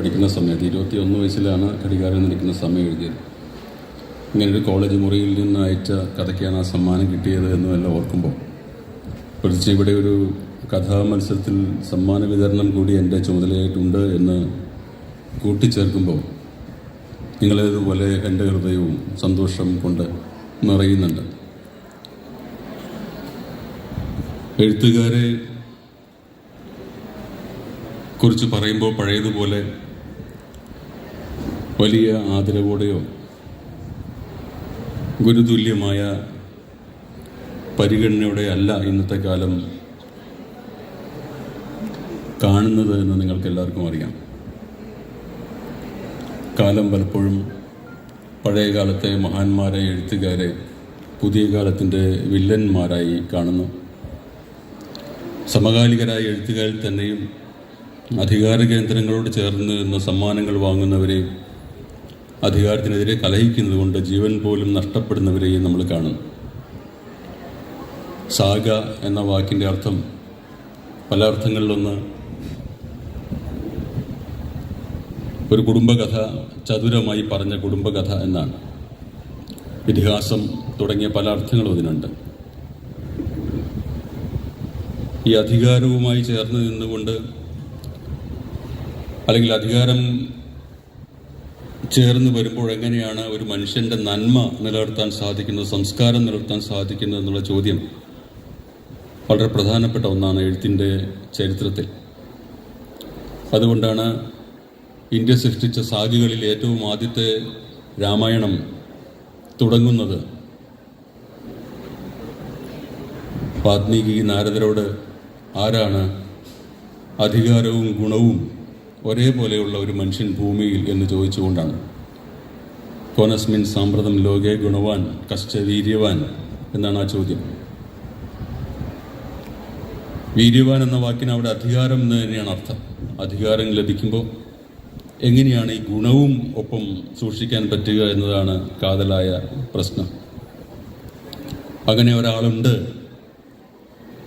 പഠിക്കുന്ന സമയത്ത് 21 വയസ്സിലാണ് ഘടികാരം നിൽക്കുന്ന സമയം എഴുതിയത്. ഇങ്ങനൊരു കോളേജ് മുറിയിൽ നിന്ന് അയച്ച കഥയ്ക്കാണ് ആ സമ്മാനം കിട്ടിയത് എന്നുമെല്ലാം ഓർക്കുമ്പോൾ പ്രത്യേകിച്ച് ഇവിടെ ഒരു കഥാമത്സരത്തിൽ സമ്മാന വിതരണം കൂടി എൻ്റെ ചുമതലയായിട്ടുണ്ട് എന്ന് കൂട്ടിച്ചേർക്കുമ്പോൾ നിങ്ങളേതുപോലെ എൻ്റെ ഹൃദയവും സന്തോഷം കൊണ്ട് നിറയുന്നുണ്ട്. എഴുത്തുകാരെ കുറിച്ച് പറയുമ്പോൾ പഴയതുപോലെ വലിയ ആദരവോടെയോ ഗുരുതുല്യമായ പരിഗണനയോടെ അല്ല ഇന്നത്തെ കാലം കാണുന്നത് എന്ന് നിങ്ങൾക്ക് എല്ലാവർക്കും അറിയാം. കാലം പലപ്പോഴും പഴയ കാലത്തെ മഹാന്മാരായ എഴുത്തുകാരെ പുതിയ കാലത്തിൻ്റെ വില്ലന്മാരായി കാണുന്നു. സമകാലികരായ എഴുത്തുകാരിൽ തന്നെയും അധികാര കേന്ദ്രങ്ങളോട് ചേർന്ന് നിന്ന് സമ്മാനങ്ങൾ വാങ്ങുന്നവരെയും അധികാരത്തിനെതിരെ കലഹിക്കുന്നത് കൊണ്ട് ജീവൻ പോലും നഷ്ടപ്പെടുന്നവരെയും നമ്മൾ കാണുന്നു. സാഗ എന്ന വാക്കിൻ്റെ അർത്ഥം പല അർത്ഥങ്ങളിലൊന്ന് ഒരു കുടുംബകഥ, ചതുരമായി പറഞ്ഞ കുടുംബകഥ എന്നാണ്. ഇതിഹാസം തുടങ്ങിയ പല അർത്ഥങ്ങളും അതിനുണ്ട്. ഈ അധികാരവുമായി ചേർന്ന് നിന്നുകൊണ്ട് അല്ലെങ്കിൽ അധികാരം ചേർന്ന് വരുമ്പോൾ എങ്ങനെയാണ് ഒരു മനുഷ്യൻ്റെ നന്മ നിലനിർത്താൻ സാധിക്കുന്നത്, സംസ്കാരം നിലനിർത്താൻ സാധിക്കുന്നത് എന്നുള്ള ചോദ്യം വളരെ പ്രധാനപ്പെട്ട ഒന്നാണ് എഴുത്തിൻ്റെ ചരിത്രത്തിൽ. അതുകൊണ്ടാണ് ഇന്ത്യ സൃഷ്ടിച്ച സാഗകളിൽ ഏറ്റവും ആദ്യത്തെ രാമായണം തുടങ്ങുന്നത് വാൽമീകി നാരദരോട് ആരാണ് അധികാരവും ഗുണവും ഒരേപോലെയുള്ള ഒരു മനുഷ്യൻ ഭൂമിയിൽ എന്ന് ചോദിച്ചുകൊണ്ടാണ്. കോനസ്മിൻ സാമ്പ്രതം ലോകേ ഗുണവാൻ കശ്ച വീര്യവാൻ എന്നാണ് ആ ചോദ്യം. വീര്യവാൻ എന്ന വാക്കിന് അവിടെ അധികാരം എന്ന് തന്നെയാണ് അർത്ഥം. അധികാരം ലഭിക്കുമ്പോൾ എങ്ങനെയാണ് ഈ ഗുണവും ഒപ്പം സൂക്ഷിക്കാൻ പറ്റുക എന്നതാണ് കാതലായ പ്രശ്നം. അങ്ങനെ ഒരാളുണ്ട്,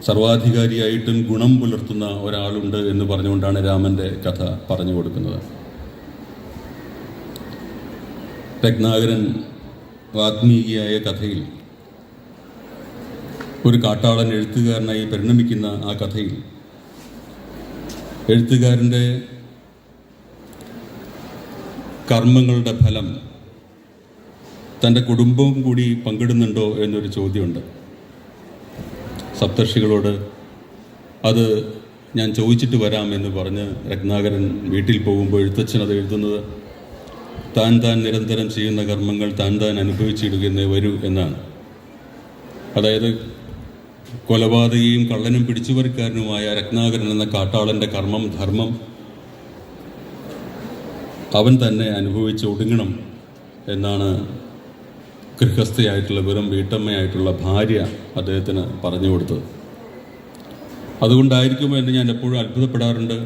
സർവാധികാരിയായിട്ടും ഗുണം പുലർത്തുന്ന ഒരാളുണ്ട് എന്ന് പറഞ്ഞുകൊണ്ടാണ് രാമൻ്റെ കഥ പറഞ്ഞു കൊടുക്കുന്നത്. രത്നാകരൻ വാൽമീകിയായ കഥയിൽ ഒരു കാട്ടാളൻ എഴുത്തുകാരനായി പരിണമിക്കുന്ന ആ കഥയിൽ എഴുത്തുകാരൻ്റെ കർമ്മങ്ങളുടെ ഫലം തൻ്റെ കുടുംബവും കൂടി പങ്കിടുന്നുണ്ടോ എന്നൊരു ചോദ്യമുണ്ട്. സപ്തർഷികളോട് അത് ഞാൻ ചോദിച്ചിട്ട് വരാം എന്ന് പറഞ്ഞ് രത്നാകരൻ വീട്ടിൽ പോകുമ്പോൾ എഴുത്തച്ഛൻ അത് എഴുതുന്നത് താൻ നിരന്തരം ചെയ്യുന്ന കർമ്മങ്ങൾ താൻ അനുഭവിച്ചിടുകയെന്നേ വരൂ എന്നാണ്. അതായത് കൊലപാതകയും കള്ളനും പിടിച്ചുപറിക്കാരനുമായ രത്നാകരൻ എന്ന കാട്ടാളൻ്റെ കർമ്മം, ധർമ്മം അവൻ തന്നെ അനുഭവിച്ച് ഒടുങ്ങണം എന്നാണ് ഗൃഹസ്ഥയായിട്ടുള്ള വെറും വീട്ടമ്മയായിട്ടുള്ള ഭാര്യ അദ്ദേഹത്തിന് പറഞ്ഞു കൊടുത്തത്. അതുകൊണ്ടായിരിക്കുമോ എന്ന് ഞാൻ എപ്പോഴും അത്ഭുതപ്പെടാറുണ്ട്.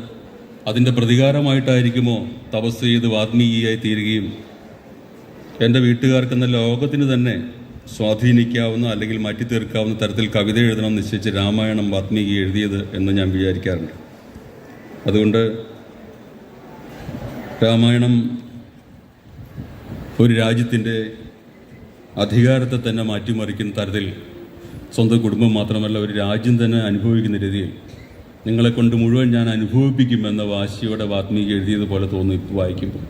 അതിൻ്റെ പ്രതികാരമായിട്ടായിരിക്കുമോ തപസ് ചെയ്ത് വാൽമീകിയായി തീരുകയും എൻ്റെ വീട്ടുകാർക്കെന്ന ലോകത്തിന് തന്നെ സ്വാധീനിക്കാവുന്ന അല്ലെങ്കിൽ മാറ്റിത്തീർക്കാവുന്ന തരത്തിൽ കവിത എഴുതണം നിശ്ചയിച്ച് രാമായണം വാൽമീകി എഴുതിയത് എന്ന് ഞാൻ വിചാരിക്കാറുണ്ട്. അതുകൊണ്ട് രാമായണം ഒരു രാജ്യത്തിൻ്റെ അധികാരത്തെ തന്നെ മാറ്റിമറിക്കുന്ന തരത്തിൽ സ്വന്തം കുടുംബം മാത്രമല്ല ഒരു രാജ്യം തന്നെ അനുഭവിക്കുന്ന രീതിയിൽ നിങ്ങളെക്കൊണ്ട് മുഴുവൻ ഞാൻ അനുഭവിപ്പിക്കുമെന്ന വാശിയോടെ വാൽമീകി എഴുതിയതുപോലെ തോന്നി വായിക്കുമ്പോൾ.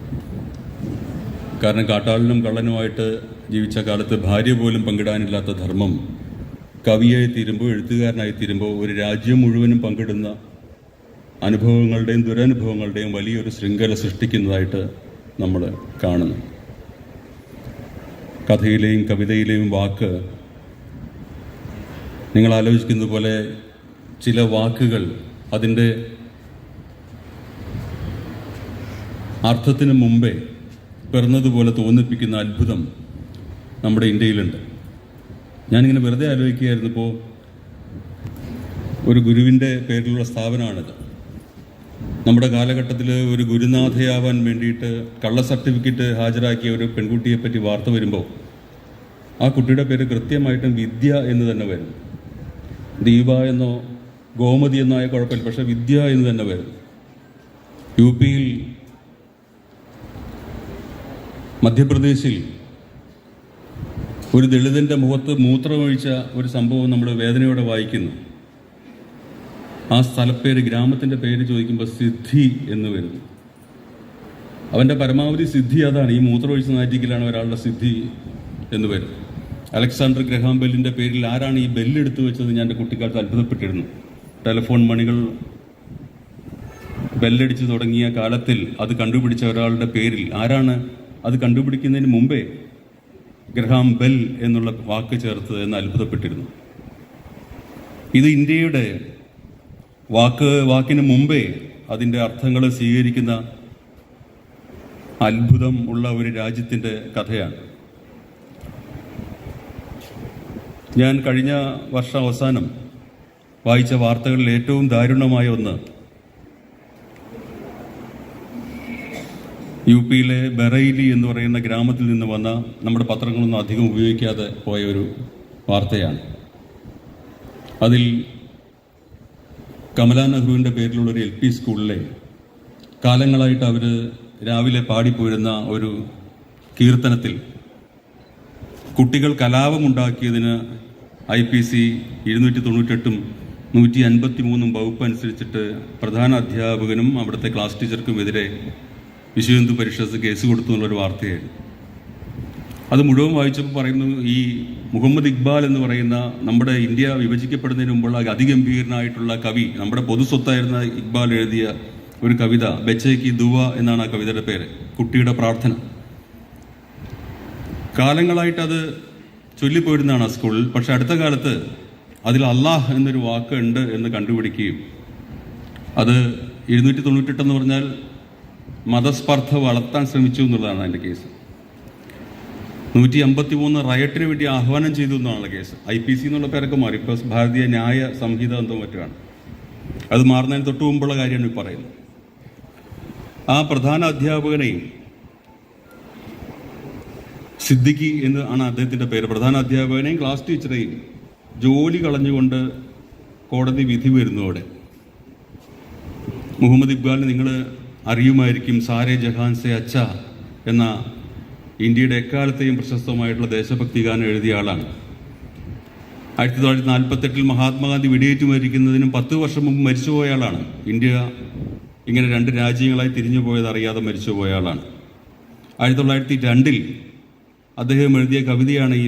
കാരണം കാട്ടാളനും കള്ളനുമായിട്ട് ജീവിച്ച കാലത്ത് ഭാര്യ പോലും പങ്കിടാനില്ലാത്ത ധർമ്മം കവിയായി തീരുമ്പോൾ, എഴുത്തുകാരനായി തീരുമ്പോൾ ഒരു രാജ്യം മുഴുവനും പങ്കിടുന്ന അനുഭവങ്ങളുടെയും ദുരനുഭവങ്ങളുടെയും വലിയൊരു ശൃംഖല സൃഷ്ടിക്കുന്നതായിട്ട് നമ്മൾ കാണുന്നു. കഥയിലെയും കവിതയിലെയും വാക്ക് നിങ്ങൾ ആലോചിക്കുന്നത് പോലെ ചില വാക്കുകൾ അതിൻ്റെ അർത്ഥത്തിന് മുമ്പേ പിറന്നതുപോലെ തോന്നിപ്പിക്കുന്ന അത്ഭുതം നമ്മുടെ ഇന്ത്യയിലുണ്ട്. ഞാനിങ്ങനെ വെറുതെ ആലോചിക്കുകയായിരുന്നു. ഇപ്പോൾ ഒരു ഗുരുവിൻ്റെ പേരിലുള്ള സ്ഥാപനമാണിത്. നമ്മുടെ കാലഘട്ടത്തിൽ ഒരു ഗുരുനാഥയാവാൻ വേണ്ടിയിട്ട് കള്ള സർട്ടിഫിക്കറ്റ് ഹാജരാക്കിയ ഒരു പെൺകുട്ടിയെപ്പറ്റി വാർത്ത വരുമ്പോൾ ആ കുട്ടിയുടെ പേര് കൃത്യമായിട്ടും വിദ്യ എന്ന് തന്നെ വരും. ദീപ എന്നോ ഗോമതി എന്നോ ആയ കുഴപ്പമില്ല, പക്ഷേ വിദ്യ എന്ന് തന്നെ വരും. യു പിയിൽ മധ്യപ്രദേശിൽ ഒരു ദളിതൻ്റെ മുഖത്ത് മൂത്രമൊഴിച്ച ഒരു സംഭവം നമ്മൾ വേദനയോടെ വായിക്കുന്നു. ആ സ്ഥലപ്പേര്, ഗ്രാമത്തിൻ്റെ പേര് ചോദിക്കുമ്പോൾ സിദ്ധി എന്ന് വരുന്നു. അവൻ്റെ പരമാവധി സിദ്ധി അതാണ്. ഈ മൂത്രമൊഴിച്ച് നാറ്റിക്കലാണ് ഒരാളുടെ സിദ്ധി എന്ന് വരും. അലക്സാണ്ടർ ഗ്രഹാം ബെല്ലിൻ്റെ പേരിൽ ആരാണ് ഈ ബെല്ലെടുത്തു വെച്ചത്? ഞാൻ എൻ്റെ കുട്ടിക്കാലത്ത് അത്ഭുതപ്പെട്ടിരുന്നു. ടെലിഫോൺ മണികൾ ബെല്ലടിച്ച് തുടങ്ങിയ കാലത്തിൽ അത് കണ്ടുപിടിച്ച ഒരാളുടെ പേരിൽ ആരാണ് അത് കണ്ടുപിടിക്കുന്നതിന് മുമ്പേ ഗ്രഹാം ബെൽ എന്നുള്ള വാക്ക് ചേർത്തത് എന്ന് അത്ഭുതപ്പെട്ടിരുന്നു. ഇത് ഇന്ത്യയുടെ വാക്കിന് മുമ്പേ അതിൻ്റെ അർത്ഥങ്ങൾ സ്വീകരിക്കുന്ന അത്ഭുതം ഉള്ള ഒരു രാജ്യത്തിൻ്റെ കഥയാണ്. ഞാൻ കഴിഞ്ഞ വർഷം അവസാനം വായിച്ച വാർത്തകളിൽ ഏറ്റവും ദാരുണമായ ഒന്ന് യു പിയിലെ ബറൈലി എന്ന് പറയുന്ന ഗ്രാമത്തിൽ നിന്ന് വന്ന, നമ്മുടെ പത്രങ്ങളൊന്നും അധികം ഉപയോഗിക്കാതെ പോയ ഒരു വാർത്തയാണ്. അതിൽ കമലാ നെഹ്റുവിൻ്റെ പേരിലുള്ളൊരു LP സ്കൂളിലെ കാലങ്ങളായിട്ട് അവർ രാവിലെ പാടിപ്പോയിരുന്ന ഒരു കീർത്തനത്തിൽ കുട്ടികൾ കലാപമുണ്ടാക്കിയതിന് IPC 298-ഉം 153 വകുപ്പ് അനുസരിച്ചിട്ട് പ്രധാന അധ്യാപകനും അവിടുത്തെ ക്ലാസ് ടീച്ചർക്കുമെതിരെ വിശ്വ ഹിന്ദു പരിഷത്ത് കേസ് കൊടുത്തു എന്നുള്ളൊരു വാർത്തയായിരുന്നു. അത് മുഴുവൻ വായിച്ചപ്പോൾ പറയുന്നു, ഈ മുഹമ്മദ് ഇക്ബാൽ എന്ന് പറയുന്ന നമ്മുടെ ഇന്ത്യ വിഭജിക്കപ്പെടുന്നതിന് മുമ്പുള്ള അതിഗംഭീരനായിട്ടുള്ള കവി, നമ്മുടെ പൊതുസ്വത്തായിരുന്ന ഇക്ബാൽ എഴുതിയ ഒരു കവിത, ബച്ചേക്ക് ദുവ എന്നാണ് ആ കവിതയുടെ പേര്, കുട്ടിയുടെ പ്രാർത്ഥന. കാലങ്ങളായിട്ട് അത് ചൊല്ലിപ്പോയിരുന്നതാണ് ആ സ്കൂളിൽ. പക്ഷെ അടുത്ത കാലത്ത് അതിൽ അള്ളാഹ് എന്നൊരു വാക്ക് ഉണ്ട് എന്ന് കണ്ടുപിടിക്കുകയും അത് 298 എന്ന് പറഞ്ഞാൽ മതസ്പർദ്ധ വളർത്താൻ ശ്രമിച്ചു എന്നുള്ളതാണ് അതിൻ്റെ കേസ്. 153 റയറ്റിന് വേണ്ടി ആഹ്വാനം ചെയ്തു എന്നാണ് കേസ്. IPC എന്നുള്ള പേരൊക്കെ മാറി, ഇപ്പോൾ ഭാരതീയ ന്യായ സംഹിത എന്തോ മറ്റുമാണ്. അത് മാറുന്നതിന് തൊട്ട് മുമ്പുള്ള കാര്യമാണ് ഈ പറയുന്നത്. ആ പ്രധാന അധ്യാപകനെയും, സിദ്ദിഖി എന്ന് ആണ് അദ്ദേഹത്തിൻ്റെ പേര്, പ്രധാന അധ്യാപകനെയും ക്ലാസ് ടീച്ചറെയും ജോലി കളഞ്ഞുകൊണ്ട് കോടതി വിധി വരുന്നതോടെ മുഹമ്മദ് ഇക്ബാലിനെ നിങ്ങൾ അറിയുമായിരിക്കും. സാരേ ജഹാൻ സെ അച്ഛ എന്ന ഇന്ത്യയുടെ എക്കാലത്തെയും പ്രശസ്തമായിട്ടുള്ള ദേശഭക്തി ഗാനം എഴുതിയ ആളാണ്. 1948 മഹാത്മാഗാന്ധി വെടിയേറ്റ് മരിക്കുന്നതിനും 10 വർഷം മുമ്പ് മരിച്ചുപോയ ആളാണ്. ഇന്ത്യ ഇങ്ങനെ 2 രാജ്യങ്ങളായി തിരിഞ്ഞു പോയത് അറിയാതെ മരിച്ചുപോയ ആളാണ്. 1902 അദ്ദേഹം എഴുതിയ കവിതയാണ് ഈ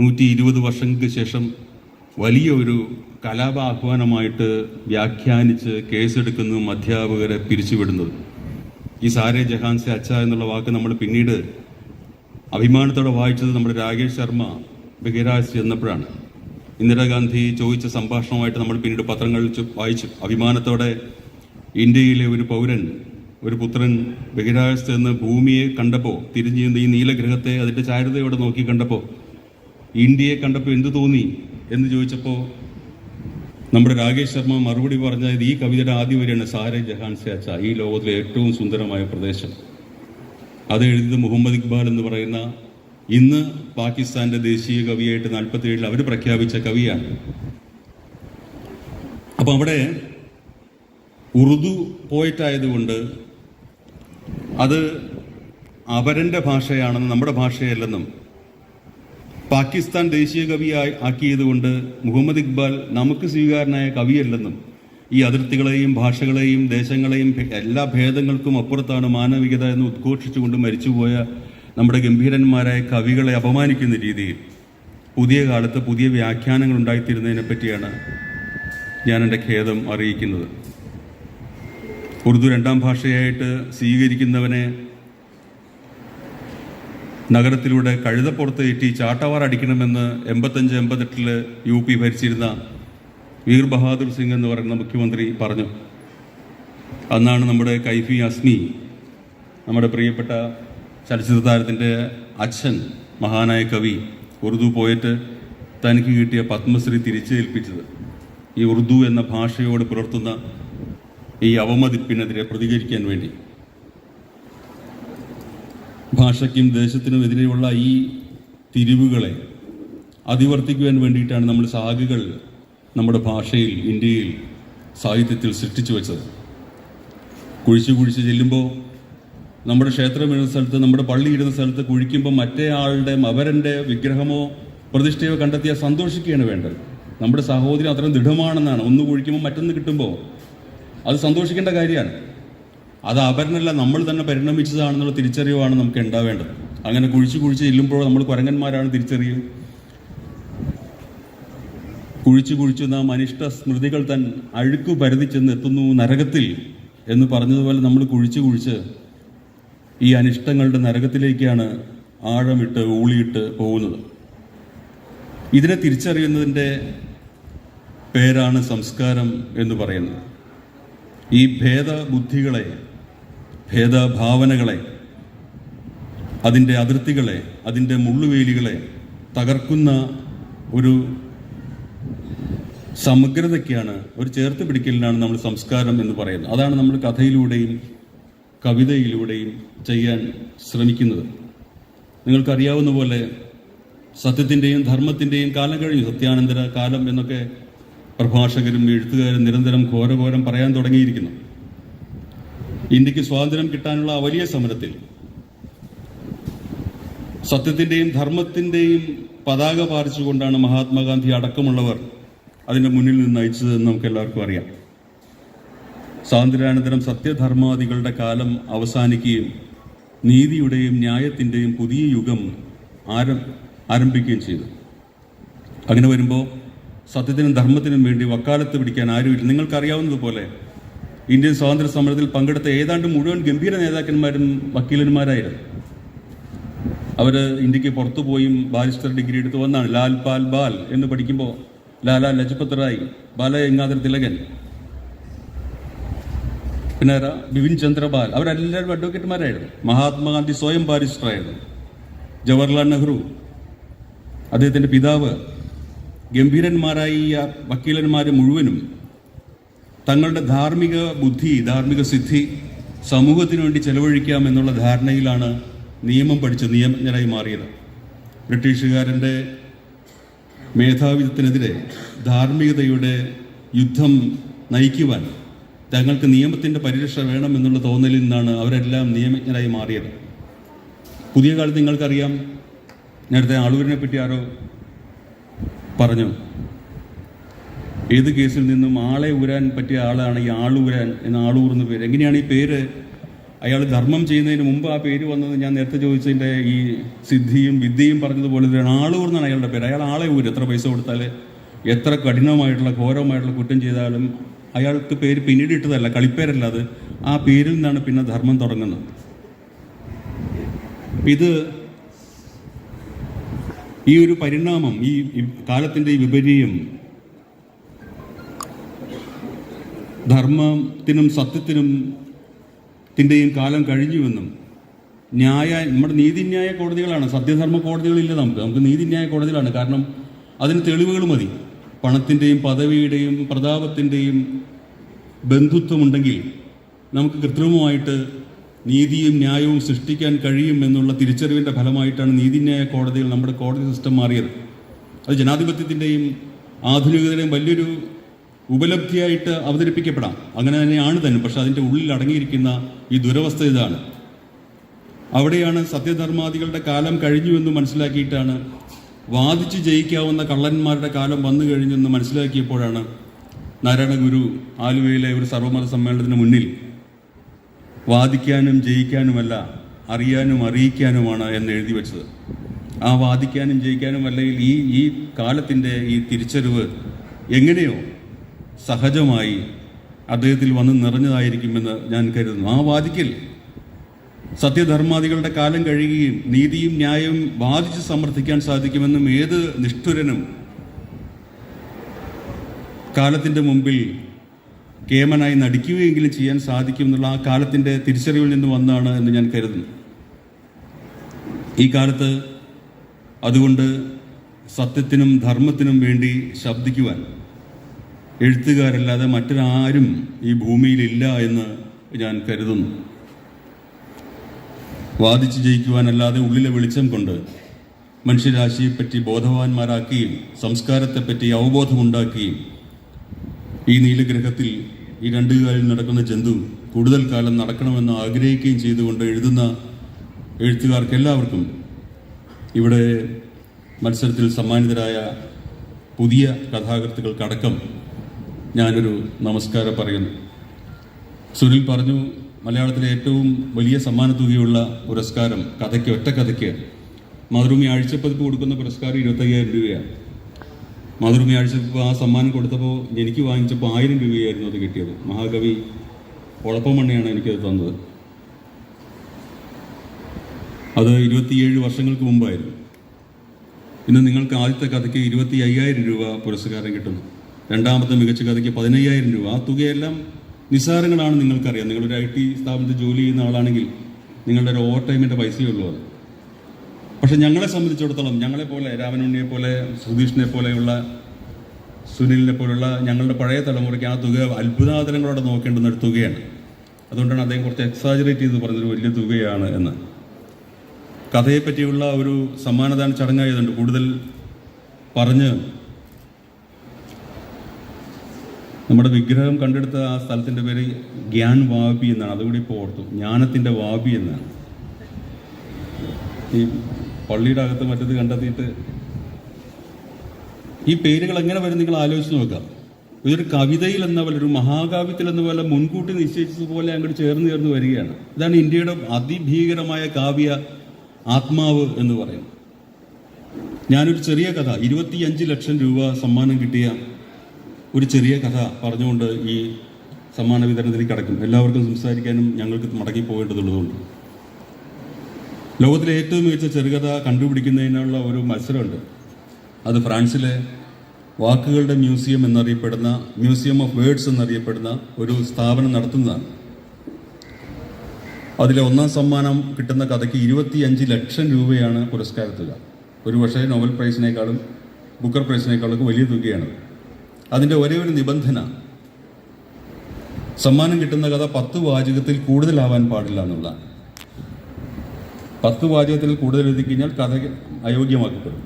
120 വർഷങ്ങൾക്ക് ശേഷം വലിയ ഒരു കലാപ ആഹ്വാനമായിട്ട് വ്യാഖ്യാനിച്ച് കേസെടുക്കുന്നതും അധ്യാപകരെ പിരിച്ചുവിടുന്നത്. ഈ സാരേ ജഹാൻ സെ അച്ഛ എന്നുള്ള വാക്ക് നമ്മൾ പിന്നീട് അഭിമാനത്തോടെ വായിച്ചത് നമ്മുടെ രാകേഷ് ശർമ്മ ബഹിരാജ് ചെന്നപ്പോഴാണ്. ഇന്ദിരാഗാന്ധി ചോദിച്ച സംഭാഷണമായിട്ട് നമ്മൾ പിന്നീട് പത്രങ്ങളിൽ വായിച്ചു. അഭിമാനത്തോടെ ഇന്ത്യയിലെ ഒരു പൗരൻ, ഒരു പുത്രൻ ബഹിരാകാശത്ത് നിന്ന് ഭൂമിയെ കണ്ടപ്പോൾ, തിരിഞ്ഞു നിന്ന് ഈ നീലഗ്രഹത്തെ അതിൻ്റെ ചാരുതയോടെ നോക്കി കണ്ടപ്പോൾ, ഇന്ത്യയെ കണ്ടപ്പോൾ എന്തു തോന്നി എന്ന് ചോദിച്ചപ്പോൾ നമ്മുടെ രാകേഷ് ശർമ്മ മറുപടി പറഞ്ഞത് ഈ കവിതയുടെ ആദ്യ വരിയാണ്, സാരേ ജഹാൻ സെ അച്ഛ, ഈ ലോകത്തിലെ ഏറ്റവും സുന്ദരമായ പ്രദേശം. അത് എഴുതിയത് മുഹമ്മദ് ഇക്ബാൽ എന്ന് പറയുന്ന ഇന്ന് പാകിസ്ഥാന്റെ ദേശീയ കവിയായിട്ട് 47 അവർ പ്രഖ്യാപിച്ച കവിയാണ്. അപ്പം അവിടെ ഉറുദു പോയിട്ടായതുകൊണ്ട് അത് അവരൻ്റെ ഭാഷയാണെന്നും നമ്മുടെ ഭാഷയല്ലെന്നും, പാകിസ്ഥാൻ ദേശീയ കവി ആക്കിയതുകൊണ്ട് മുഹമ്മദ് ഇക്ബാൽ നമുക്ക് സ്വീകാരനായ കവിയല്ലെന്നും, ഈ അതിർത്തികളെയും ഭാഷകളെയും ദേശങ്ങളെയും എല്ലാ ഭേദങ്ങൾക്കും അപ്പുറത്താണ് മാനവികത എന്ന് ഉദ്ഘോഷിച്ചുകൊണ്ട് മരിച്ചുപോയ നമ്മുടെ ഗംഭീരന്മാരായ കവികളെ അപമാനിക്കുന്ന രീതിയിൽ പുതിയ കാലത്ത് പുതിയ വ്യാഖ്യാനങ്ങൾ ഉണ്ടായിത്തീരുന്നതിനെ പറ്റിയാണ് ഞാൻ എൻ്റെ ഖേദം അറിയിക്കുന്നത്. ഉറുദു 2ാം ഭാഷയായിട്ട് സ്വീകരിക്കുന്നവനെ നഗരത്തിലൂടെ കഴുതപ്പുറത്ത് കയറ്റി ചാട്ടവാർ അടിക്കണമെന്ന് 85-88 UP ഭരിച്ചിരുന്ന വീർ ബഹാദൂർ സിംഗ് എന്ന് പറയുന്ന മുഖ്യമന്ത്രി പറഞ്ഞു. അന്നാണ് നമ്മുടെ കൈഫി അസ്മി, നമ്മുടെ പ്രിയപ്പെട്ട ചലച്ചിത്ര താരത്തിൻ്റെ അച്ഛൻ, മഹാനായ കവി, ഉറുദു പോയിട്ട് തനിക്ക് കിട്ടിയ പത്മശ്രീ തിരിച്ചേൽപ്പിച്ചത്. ഈ ഉറുദു എന്ന ഭാഷയോട് പുലർത്തുന്ന ഈ അവമതിപ്പിനെതിരെ പ്രതികരിക്കാൻ വേണ്ടി. ഭാഷയ്ക്കും ദേശത്തിനുമെതിരെയുള്ള ഈ തിരിവുകളെ അതിവർത്തിക്കുവാൻ വേണ്ടിയിട്ടാണ് നമ്മൾ സാഗുകൾ നമ്മുടെ ഭാഷയിൽ, ഇന്ത്യയിൽ, സാഹിത്യത്തിൽ സൃഷ്ടിച്ചു വെച്ചത്. കുഴിച്ച് ചെല്ലുമ്പോൾ നമ്മുടെ ക്ഷേത്രം ഇരുന്ന സ്ഥലത്ത്, നമ്മുടെ പള്ളി ഇരുന്ന സ്ഥലത്ത് കുഴിക്കുമ്പോൾ മറ്റേ ആളുടെ അവരൻ്റെ വിഗ്രഹമോ പ്രതിഷ്ഠയോ കണ്ടെത്തിയാൽ സന്തോഷിക്കുകയാണ് വേണ്ടത്. നമ്മുടെ സഹോദരി അത്രയും ദൃഢമാണെന്നാണ്. ഒന്ന് കുഴിക്കുമ്പോൾ മറ്റൊന്ന് കിട്ടുമ്പോൾ അത് സന്തോഷിക്കേണ്ട കാര്യമാണ്. അത് അവരനല്ല, നമ്മൾ തന്നെ പരിണമിച്ചതാണെന്നുള്ള തിരിച്ചറിവാണ് നമുക്ക് ഉണ്ടാവേണ്ടത്. അങ്ങനെ കുഴിച്ച് ചെല്ലുമ്പോൾ നമ്മൾ കുരങ്ങന്മാരാണ് തിരിച്ചറിയും. കുഴിച്ചു നാം അനിഷ്ട സ്മൃതികൾ തൻ അഴുക്കു പരതി ചെന്ന് എത്തുന്നു നരകത്തിൽ എന്ന് പറഞ്ഞതുപോലെ നമ്മൾ കുഴിച്ച് ഈ അനിഷ്ടങ്ങളുടെ നരകത്തിലേക്കാണ് ആഴമിട്ട് ഊളിയിട്ട് പോകുന്നത്. ഇതിനെ തിരിച്ചറിയുന്നതിൻ്റെ പേരാണ് സംസ്കാരം എന്ന് പറയുന്നത്. ഈ ഭേദബുദ്ധികളെ, ഭേദഭാവനകളെ, അതിൻ്റെ അതിർത്തികളെ, അതിൻ്റെ മുള്ളുവേലികളെ തകർക്കുന്ന ഒരു സമഗ്രതയ്ക്കാണ്, ഒരു ചേർത്ത് പിടിക്കലിനാണ് നമ്മൾ സംസ്കാരം എന്ന് പറയുന്നത്. അതാണ് നമ്മൾ കഥയിലൂടെയും കവിതയിലൂടെയും ചെയ്യാൻ ശ്രമിക്കുന്നത്. നിങ്ങൾക്കറിയാവുന്ന പോലെ സത്യത്തിൻ്റെയും ധർമ്മത്തിൻ്റെയും കാലം കഴിഞ്ഞു. സത്യാനന്തര കാലം എന്നൊക്കെ പ്രഭാഷകരും എഴുത്തുകാരും നിരന്തരം ഘോരഘോരം പറയാൻ തുടങ്ങിയിരിക്കുന്നു. ഇന്ത്യക്ക് സ്വാതന്ത്ര്യം കിട്ടാനുള്ള വലിയ സമരത്തിൽ സത്യത്തിൻ്റെയും ധർമ്മത്തിൻ്റെയും പതാക പാറിച്ചുകൊണ്ടാണ് മഹാത്മാഗാന്ധി അടക്കമുള്ളവർ അതിൻ്റെ മുന്നിൽ നിന്ന് നയിച്ചതെന്ന് നമുക്ക് എല്ലാവർക്കും അറിയാം. സ്വാതന്ത്ര്യാനന്തരം സത്യധർമാദികളുടെ കാലം അവസാനിക്കുകയും നീതിയുടെയും ന്യായത്തിൻ്റെയും പുതിയ യുഗം ആരംഭിക്കുകയും ചെയ്തു. അങ്ങനെ വരുമ്പോൾ സത്യത്തിനും ധർമ്മത്തിനും വേണ്ടി വക്കാലത്ത് പിടിക്കാൻ ആരുമില്ല. നിങ്ങൾക്കറിയാവുന്നതുപോലെ ഇന്ത്യൻ സ്വാതന്ത്ര്യ സമരത്തിൽ പങ്കെടുത്ത ഏതാണ്ട് മുഴുവൻ ഗംഭീര നേതാക്കന്മാരും വക്കീലന്മാരായിരുന്നു. അവർ ഇന്ത്യക്ക് പുറത്തു പോയും ബാരിസ്റ്റർ ഡിഗ്രി എടുത്ത് വന്നാണ്. ലാൽ പാൽ ബാൽ എന്ന് പഠിക്കുമ്പോൾ ലാലാ ലജ്പത് റായ്, ബാലഗംഗാധര തിലകൻ, പിന്നെ ബിപിൻ ചന്ദ്രപാൽ, അവരെല്ലാവരും അഡ്വക്കേറ്റുമാരായിരുന്നു. മഹാത്മാഗാന്ധി സ്വയം ബാരിസ്റ്ററായിരുന്നു. ജവഹർലാൽ നെഹ്റു, അദ്ദേഹത്തിൻ്റെ പിതാവ്, ഗംഭീരന്മാരായ ഈ വക്കീലന്മാർ മുഴുവനും തങ്ങളുടെ ധാർമ്മിക ബുദ്ധി, ധാർമ്മിക സിദ്ധി സമൂഹത്തിനു വേണ്ടി ചെലവഴിക്കാം എന്നുള്ള ധാരണയിലാണ് നിയമം പഠിച്ച് നിയമജ്ഞരായി മാറിയത്. ബ്രിട്ടീഷുകാരൻ്റെ മേധാവിത്വത്തിനെതിരെ ധാർമ്മികതയുടെ യുദ്ധം നയിക്കുവാൻ തങ്ങൾക്ക് നിയമത്തിൻ്റെ പരിരക്ഷ വേണമെന്നുള്ള തോന്നലിൽ നിന്നാണ് അവരെല്ലാം നിയമജ്ഞരായി മാറിയത്. പുതിയ കാലത്ത് നിങ്ങൾക്കറിയാം, നേരത്തെ ആളൂരിനെ പറ്റി ആരോ പറഞ്ഞു, ഏത് കേസിൽ നിന്നും ആളെ ഊരാൻ പറ്റിയ ആളാണ് ഈ ആളൂരാൻ എന്ന ആളൂർ എന്ന പേര്. എങ്ങനെയാണ് ഈ പേര്? അയാൾ ധർമ്മം ചെയ്യുന്നതിന് മുമ്പ് ആ പേര് വന്നത് ഞാൻ നേരത്തെ ചോദിച്ചതിൻ്റെ ഈ സിദ്ധിയും വിദ്യയും പറഞ്ഞതുപോലെ ആളൂർ എന്നാണ് അയാളുടെ പേര്. അയാൾ ആളെ ഊര്, എത്ര പൈസ കൊടുത്താൽ, എത്ര കഠിനമായിട്ടുള്ള ഘോരമായിട്ടുള്ള കുറ്റം ചെയ്താലും അയാൾക്ക് പേര് പിന്നീട് ഇട്ടതല്ല, കളിപ്പേരല്ല അത്. ആ പേരിൽ നിന്നാണ് പിന്നെ ധർമ്മം തുടങ്ങുന്നത്. ഇത് ഈ ഒരു പരിണാമം, ഈ കാലത്തിൻ്റെ ഈ വിപര്യം ധർമ്മത്തിനും സത്യത്തിനും ത്തിൻ്റെയും കാലം കഴിഞ്ഞുവെന്നും നമ്മുടെ നീതിന്യായ കോടതികളാണ്, സത്യധർമ്മ കോടതികളില്ല. നമുക്ക് നീതിന്യായ കോടതികളാണ്. കാരണം അതിന് തെളിവുകൾ മതി. പണത്തിൻ്റെയും പദവിയുടെയും പ്രതാപത്തിൻ്റെയും ബന്ധുത്വമുണ്ടെങ്കിൽ നമുക്ക് കൃത്രിമമായിട്ട് നീതിയും ന്യായവും സൃഷ്ടിക്കാൻ കഴിയും എന്നുള്ള തിരിച്ചറിവിൻ്റെ ഫലമായിട്ടാണ് നീതിന്യായ കോടതികൾ, നമ്മുടെ കോടതി സിസ്റ്റം മാറിയത്. അത് ജനാധിപത്യത്തിൻ്റെയും ആധുനികതയുടെയും വലിയൊരു ഉപലബ്ധിയായിട്ട് അവതരിപ്പിക്കപ്പെടാം. അങ്ങനെ തന്നെയാണ് തന്നെ. പക്ഷെ അതിൻ്റെ ഉള്ളിൽ അടങ്ങിയിരിക്കുന്ന ഈ ദുരവസ്ഥ ഇതാണ്. അവിടെയാണ് സത്യധർമാദികളുടെ കാലം കഴിഞ്ഞുവെന്ന് മനസ്സിലാക്കിയിട്ടാണ്, വാദിച്ച് ജയിക്കാവുന്ന കള്ളന്മാരുടെ കാലം വന്നു കഴിഞ്ഞെന്ന് മനസ്സിലാക്കിയപ്പോഴാണ് നാരായണ ഗുരു ആലുവയിലെ ഒരു സർവ്വമത സമ്മേളനത്തിന് മുന്നിൽ വാദിക്കാനും ജയിക്കാനുമല്ല, അറിയാനും അറിയിക്കാനുമാണ് എന്ന് എഴുതി വെച്ചത്. ആ വാദിക്കാനും ജയിക്കാനും അല്ലെങ്കിൽ ഈ കാലത്തിൻ്റെ ഈ തിരിച്ചറിവ് എങ്ങനെയോ സഹജമായി അദ്ദേഹത്തിൽ വന്ന് നിറഞ്ഞതായിരിക്കുമെന്ന് ഞാൻ കരുതുന്നു. ആ വാദിക്കൽ സത്യധർമാദികളുടെ കാലം കഴിയുകയും നീതിയും ന്യായവും വാദിച്ച് സമർത്ഥിക്കാൻ സാധിക്കുമെന്നും ഏത് നിഷ്ഠുരനും കാലത്തിൻ്റെ മുമ്പിൽ കേമനായി നടിക്കുകയെങ്കിലും ചെയ്യാൻ സാധിക്കും എന്നുള്ള ആ കാലത്തിൻ്റെ തിരിച്ചറിവിൽ നിന്ന് വന്നാണ് എന്ന് ഞാൻ കരുതുന്നു. ഈ കാലത്ത് അതുകൊണ്ട് സത്യത്തിനും ധർമ്മത്തിനും വേണ്ടി ശബ്ദിക്കുവാൻ എഴുത്തുകാരല്ലാതെ മറ്റൊരാരും ഈ ഭൂമിയിലില്ല എന്ന് ഞാൻ കരുതുന്നു. വാദിച്ച് ജയിക്കുവാനല്ലാതെ ഉള്ളിലെ വെളിച്ചം കൊണ്ട് മനുഷ്യരാശിയെപ്പറ്റി ബോധവാന്മാരാക്കുകയും സംസ്കാരത്തെപ്പറ്റി അവബോധമുണ്ടാക്കുകയും ഈ നീലഗ്രഹത്തിൽ ഈ രണ്ടു കാലിൽ നടക്കുന്ന ജന്തു കൂടുതൽ കാലം നടക്കണമെന്ന് ആഗ്രഹിക്കുകയും ചെയ്തുകൊണ്ട് എഴുതുന്ന എഴുത്തുകാർക്ക് എല്ലാവർക്കും ഇവിടെ മത്സരത്തിൽ സമ്മാനിതരായ പുതിയ കഥാകൃത്തുക്കൾക്കടക്കം ഞാനൊരു നമസ്കാരം പറയുന്നു. സുനിൽ പറഞ്ഞു, മലയാളത്തിലെ ഏറ്റവും വലിയ സമ്മാനത്തുകയുള്ള പുരസ്കാരം കഥയ്ക്ക്, ഒറ്റ കഥയ്ക്ക് മാതൃഭൂമി ആഴ്ചപ്പതിപ്പ് കൊടുക്കുന്ന പുരസ്കാരം 25,000 രൂപയാണ്. മാതൃഭൂമി ആഴ്ചപ്പതിപ്പ് ആ സമ്മാനം കൊടുത്തപ്പോൾ എനിക്ക് വാങ്ങിച്ചപ്പോൾ 1000 രൂപയായിരുന്നു അത് കിട്ടിയത്. മഹാകവി ഒളപ്പമണ്ണയാണ് എനിക്കത് തന്നത്. അത് 27 വർഷങ്ങൾക്ക് മുമ്പായിരുന്നു. ഇന്ന് നിങ്ങൾക്ക് ആദ്യത്തെ കഥയ്ക്ക് 25,000 രൂപ പുരസ്കാരം കിട്ടുന്നു. രണ്ടാമത്തെ മികച്ച കഥയ്ക്ക് 15,000 രൂപ. ആ തുകയെല്ലാം നിസ്സാരങ്ങളാണ്, നിങ്ങൾക്കറിയാം. നിങ്ങളൊരു IT സ്ഥാപനത്തിൽ ജോലി ചെയ്യുന്ന ആളാണെങ്കിൽ നിങ്ങളുടെ ഒരു ഓവർ ടൈമിൻ്റെ പൈസയേ ഉള്ളൂ അത്. പക്ഷെ ഞങ്ങളെ സംബന്ധിച്ചിടത്തോളം, ഞങ്ങളെപ്പോലെ രാമനുണ്ണിയെ പോലെ, സുധീഷിനെ പോലെയുള്ള, സുനിലിനെ പോലുള്ള ഞങ്ങളുടെ പഴയ തലമുറയ്ക്ക് ആ തുക അത്ഭുതാതരങ്ങളോടെ നോക്കേണ്ടുന്ന ഒരു തുകയാണ്. അതുകൊണ്ടാണ് അദ്ദേഹം കുറച്ച് എക്സാജറേറ്റ് ചെയ്ത് പറഞ്ഞൊരു വലിയ തുകയാണ് എന്ന്. കഥയെപ്പറ്റിയുള്ള ഒരു സമ്മാനദാന ചടങ്ങായതുകൊണ്ട് കൂടുതൽ പറഞ്ഞ് നമ്മുടെ വിഗ്രഹം കണ്ടെടുത്ത ആ സ്ഥലത്തിൻ്റെ പേര് ഗ്യാൻ വാബി എന്നാണ്. അതുകൂടി ഇപ്പോൾ ഓർത്തു, ജ്ഞാനത്തിൻ്റെ വാബി എന്നാണ്. ഈ പള്ളിയുടെ അകത്ത് മറ്റത് കണ്ടെത്തിയിട്ട് ഈ പേരുകൾ എങ്ങനെ വരും നിങ്ങൾ ആലോചിച്ച് നോക്കുക. ഇതൊരു കവിതയിൽ എന്ന പോലെ, ഒരു മഹാകാവ്യത്തിൽ എന്ന പോലെ മുൻകൂട്ടി നിശ്ചയിച്ചതുപോലെ അങ്ങോട്ട് ചേർന്ന് വരികയാണ്. ഇതാണ് ഇന്ത്യയുടെ അതിഭീകരമായ കാവ്യ ആത്മാവ് എന്ന് പറയുന്നത്. ഞാനൊരു ചെറിയ കഥ, 25 ലക്ഷം രൂപ സമ്മാനം കിട്ടിയ ഒരു ചെറിയ കഥ പറഞ്ഞുകൊണ്ട് ഈ സമ്മാന വിതരണത്തിലേക്ക് കടക്കും. എല്ലാവർക്കും സംസാരിക്കാനും ഞങ്ങൾക്ക് മടങ്ങി പോകേണ്ടതുള്ളതുകൊണ്ട്. ലോകത്തിലെ ഏറ്റവും മികച്ച ചെറുകഥ കണ്ടുപിടിക്കുന്നതിനുള്ള ഒരു മത്സരമുണ്ട്. അത് ഫ്രാൻസിലെ വാക്കുകളുടെ മ്യൂസിയം എന്നറിയപ്പെടുന്ന, മ്യൂസിയം ഓഫ് വേർഡ്സ് എന്നറിയപ്പെടുന്ന ഒരു സ്ഥാപനം നടത്തുന്നതാണ്. അതിലെ ഒന്നാം സമ്മാനം കിട്ടുന്ന കഥയ്ക്ക് 25 ലക്ഷം രൂപയാണ് പുരസ്കാര തുക. ഒരു പക്ഷേ നോബൽ പ്രൈസിനേക്കാളും ബുക്കർ പ്രൈസിനേക്കാളൊക്കെ വലിയ തുകയാണ്. അതിൻ്റെ ഒരേ ഒരു നിബന്ധന, സമ്മാനം കിട്ടുന്ന കഥ 10 വാചകത്തിൽ കൂടുതലാവാൻ പാടില്ല എന്നുള്ളതാണ്. 10 വാചകത്തിൽ കൂടുതൽ എഴുതി കഴിഞ്ഞാൽ കഥ അയോഗ്യമാക്കപ്പെടും.